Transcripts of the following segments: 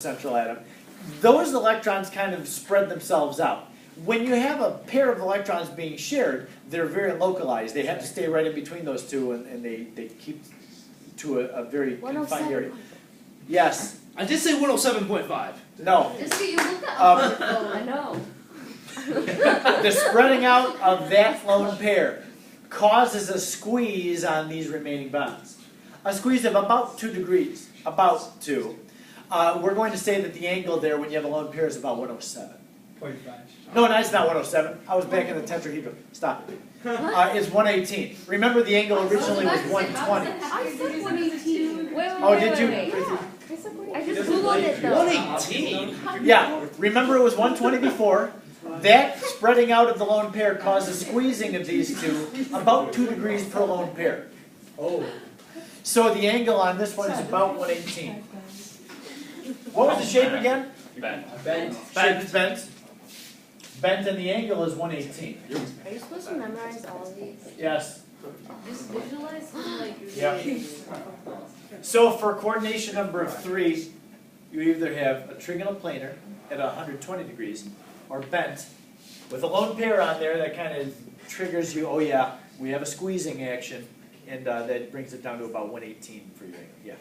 central atom, those electrons kind of spread themselves out. When you have a pair of electrons being shared, they're very localized. They have to stay right in between those two, and they keep to a very confined area. Yes. I did say 107.5. No. Just so you look up. I know. The spreading out of that lone pair causes a squeeze on these remaining bonds. A squeeze of about 2 degrees. About 2. We're going to say that the angle there when you have a lone pair is about 107. 0.5. No, it's not 107. I was back in the tetrahedral. Stop it. It's 118. Remember the angle originally was 120. I said 118. Oh, did you? I just Googled it though. 118? Yeah, remember it was 120 before. That spreading out of the lone pair causes squeezing of these two about 2 degrees per lone pair. Oh. So the angle on this one is about 118. What was the shape again? Bent. Bent. Bent. Bent, and the angle is 118. Are you supposed to memorize all of these? Yes. Just visualize them like Yeah. So for coordination number 3, you either have a trigonal planar at 120 degrees or bent with a lone pair on there that kind of triggers you, oh yeah, we have a squeezing action, and that brings it down to about 118 for your angle. Yeah.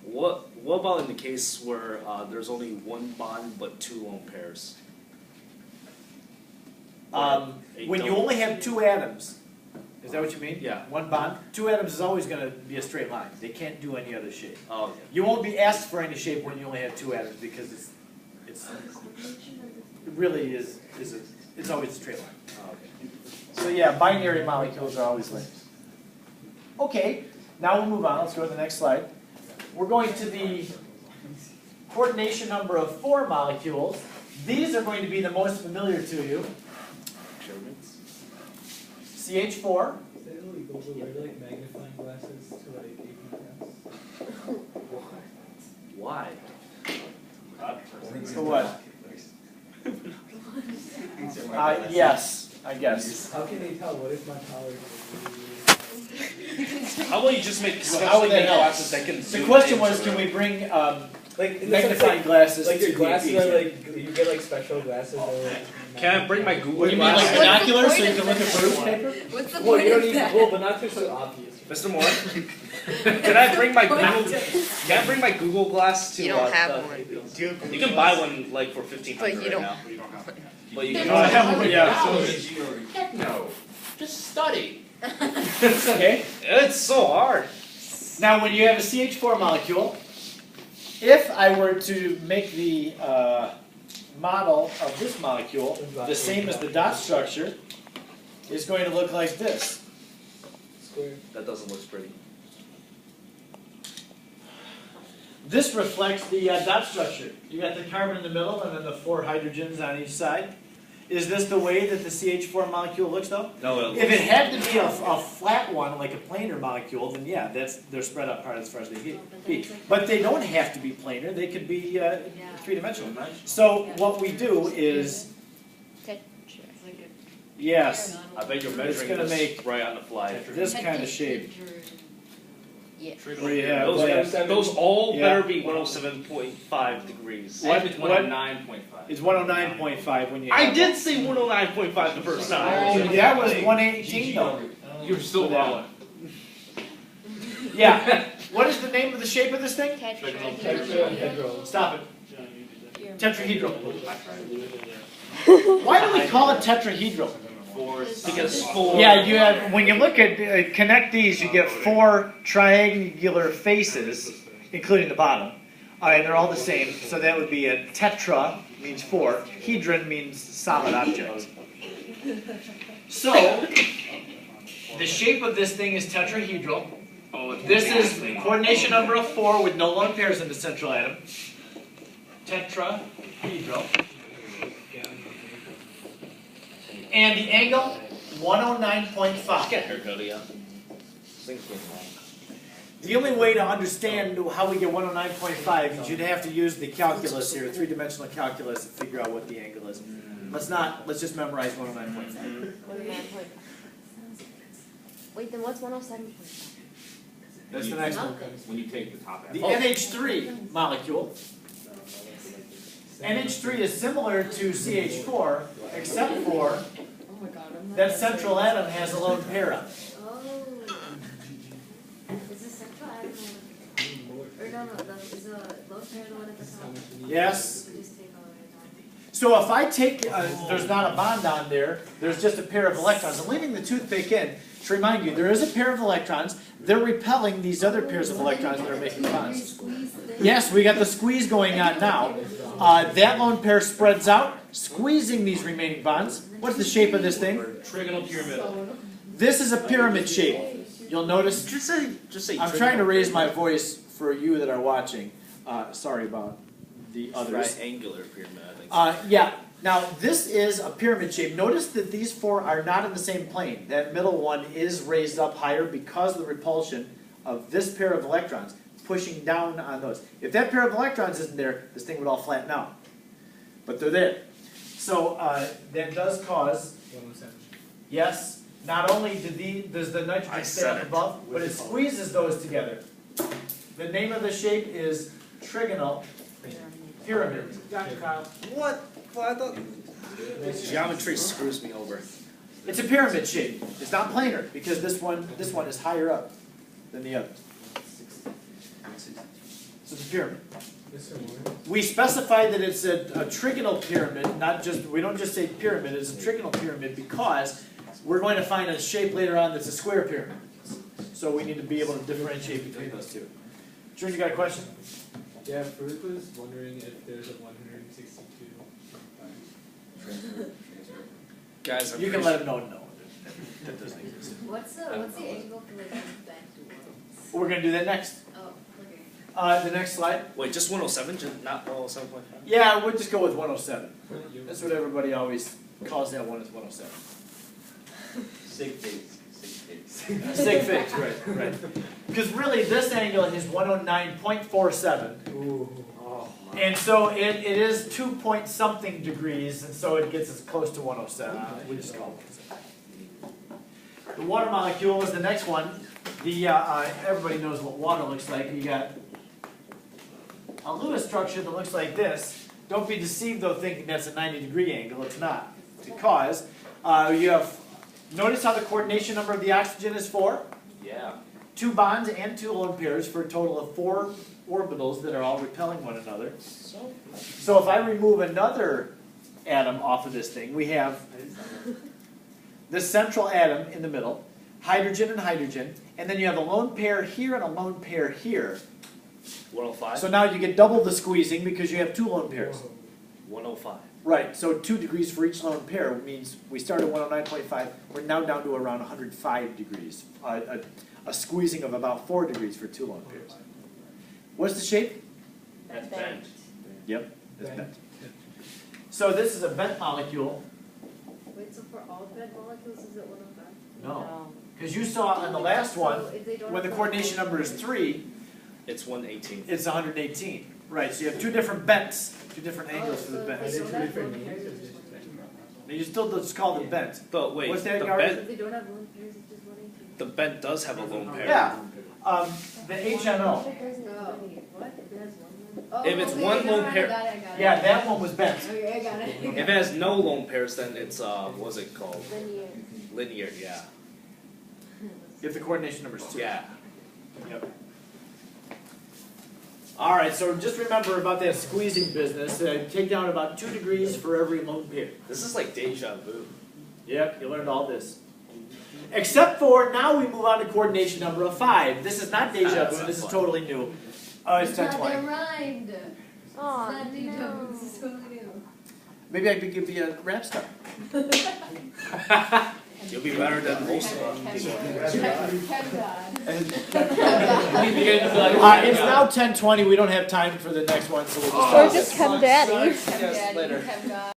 What about in the case where there's only one bond but 2 lone pairs? When you only have 2 atoms, is that what you mean? Yeah. One bond? 2 atoms is always going to be a straight line. They can't do any other shape. Oh, okay. You won't be asked for any shape when you only have 2 atoms because it really is it's always a straight line. Oh, okay. So yeah, binary molecules are always linked. Okay, now we'll move on. Let's go to the next slide. We're going to the coordination number of 4 molecules. These are going to be the most familiar to you. CH4. Is it illegal to wear like magnifying glasses to like AP tests? Why? So what? Yes, I guess. How can they tell? What if my tolerance is How about you just make How would that help? glasses that can The zoom question in was, to can we bring like magnifying glasses like to your the glasses APs? are like you get like special glasses that are like Can I bring my Google What do you mean, like glasses? binoculars so you can look at Bruce paper? What's the well, point you don't of need that? well, but not just so obvious. Mr. Moore, can I bring my Google? Can I bring my Google glass to? You don't have the- one. You can buy one like for $1,500 But you right don't. now. But you No, can. I have one, yeah. No. Just study. Okay. It's so hard. Now, when you have a CH4 molecule, if I were to make the model of this molecule the same as the dot structure, it's going to look like this. Square. That doesn't look pretty. This reflects the dot structure. You got the carbon in the middle and then the 4 hydrogens on each side. Is this the way that the CH4 molecule looks though? No, If it had to be a flat one, like a planar molecule, then yeah, they're spread out apart as far as they be. But they don't have to be planar, they could be 3-dimensional. So what we do is, yes, I bet you're It's measuring gonna this make right on the fly. this kind of shape. Yeah. Where you have Those all Yeah. better be 107.5 degrees. What? It's 109.5. It's 109.5 when you I have did say 109.5 the first time. That was 118 though. You're still For that wrong. Yeah. What is the name of the shape of this thing? Tetrahedral. Stop it. Tetrahedral. Why do we call it tetrahedral? Because 4. Yeah, you have, when you look at, connect these, you get 4 triangular faces, including the bottom. And they're all the same, so that would be a tetra, means 4. Hedron means solid object. So, the shape of this thing is tetrahedral. This is coordination number of 4 with no lone pairs in the central atom. Tetrahedral. And the angle, 109.5. Get a haircut, yeah. The only way to understand how we get 109.5 is you'd have to use the calculus here, 3-dimensional calculus, to figure out what the angle is. Let's just memorize 109.5. Wait, then what's 107.5? That's the next one. When you take the top half. The NH3 molecule NH3 is similar to CH4, except for Oh my god, I'm not. that central atom has a lone pair on it. Oh. Is this central atom or no, is the lone pair the one at the top? Yes. We just take all the way down. So if I take, there's not a bond on there, there's just a pair of electrons. I'm leaving the toothpick in to remind you, there is a pair of electrons. They're repelling these other pairs of electrons that are making bonds. Yes, we got the squeeze going on now. That lone pair spreads out, squeezing these remaining bonds. What's the shape of this thing? Trigonal pyramid. This is a pyramid shape. You'll notice, Just say. I'm trying to raise my voice for you that are watching. Sorry about the others. Triangular pyramid, I think. Yeah. Now this is a pyramid shape. Notice that these four are not in the same plane. That middle one is raised up higher because of the repulsion of this pair of electrons pushing down on those. If that pair of electrons isn't there, this thing would all flatten out. But they're there. So that does cause, 107. yes, not only does the I nitrogen stay said up it. above, but it squeezes those together. The name of the shape is trigonal pyramid. Got it, Kyle. What? Well, I thought. Geometry screws me over. It's a pyramid shape. It's not planar because this one is higher up than the other. So it's a pyramid. Mr. Moore. We specify that it's a trigonal pyramid, we don't just say pyramid, it's a trigonal pyramid because we're going to find a shape later on that's a square pyramid. So we need to be able to differentiate between those two. George, you got a question? Yeah, Farouk was wondering if there's a 162. Guys, I'm You can pretty let him know no. That doesn't exist. What's the angle for like back to ones? We're going to do that next. Oh, okay. The next slide. Wait, just 107, not 107.5? Yeah, we'll just go with 107. That's what everybody always calls that one is 107. Sig figs. Sig figs, right. Because really, this angle is 109.47. Ooh. And so it is 2 point something degrees, and so it gets us close to 107. We just call it 107. The water molecule is the next one. Everybody knows what water looks like. You got a Lewis structure that looks like this. Don't be deceived though thinking that's a 90-degree angle. It's not. Because you have, notice how the coordination number of the oxygen is 4? Yeah. 2 bonds and 2 lone pairs for a total of 4 orbitals that are all repelling one another. So if I remove another atom off of this thing, we have the central atom in the middle, hydrogen and hydrogen, and then you have a lone pair here and a lone pair here. 105? So now you get double the squeezing because you have 2 lone pairs. 105. Right, so 2 degrees for each lone pair means we start at 109.5, we're now down to around 105 degrees. A squeezing of about 4 degrees for 2 lone pairs. What's the shape? That's bent. Yep, it's Bent. bent. So this is a bent molecule. Wait, so for all bent molecules, is it 105? No. Because you saw on the last one, So if they don't when the have coordination number is 3, It's 118. it's 118. Right, so you have 2 different bents, 2 different angles for the so bent. if they Is it don't two have different lone names pairs, or it's just just different? 118. You still just call it bent. But wait, What's that, the Garth? bent, If they don't have lone pairs, it's just 118. the bent does have a lone pair. Yeah, the HNO. What? If it has one lone? Oh, If it's okay, one I got lone it, pair- I got it, I got it. Yeah, that one was bent. Okay, I got it. If it has no lone pairs, then it's, what's it called? Linear. Linear, yeah. If the coordination number is 2. Yeah. Yep. All right, so just remember about that squeezing business. Take down about 2 degrees for every lone pair. This is like deja vu. Yep, you learned all this. Except for now we move on to coordination number of 5. This is not deja That's vu, not this is fun. totally new. Oh, it's That 1020. rhymed. Aw, It's not deja vu, no. this is totally new. Maybe I could give you a rap star. You'll be better than most of them. Kev God. It's now 10:20. We don't have time for the next one, so we'll just. Or just Chem Daddy. Kev Daddy, Kev God.